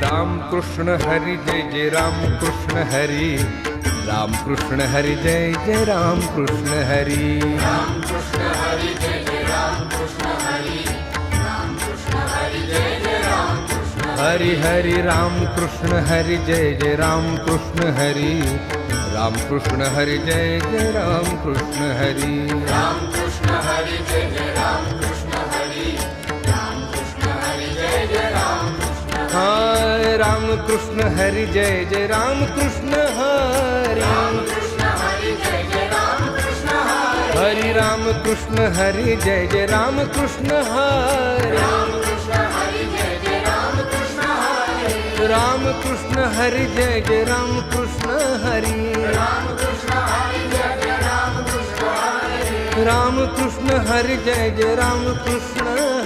राम कृष्ण हरी जय जय राम कृष्ण हरी, राम कृष्ण हरी जय जय राम कृष्ण हरी, राम कृष्ण हरी जय जय राम कृष्ण हरी, राम कृष्ण हरी जय जय राम कृष्ण हरि हरि राम कृष्ण हरि जय जय राम कृष्ण हरि, राम कृष्ण हरि जय जय राम कृष्ण हरि, राम कृष्ण हरी जय जय राम कृष्ण हरी, राम कृष्ण हरी जय जय राम कृष्ण हाय राम कृष्ण हरि जय जय राम कृष्ण हरि, राम कृष्ण हरी जय जय राम कृष्ण हरी, हरि राम कृष्ण हरि जय जय राम कृष्ण हरि, राम कृष्ण हरी जय जय राम कृष्ण हरी, राम कृष्ण हरि जय जय राम कृष्ण हरि, राम कृष्ण हरी जय जय राम कृष्ण हरी, राम कृष्ण हरि जय जय राम कृष्ण हरि।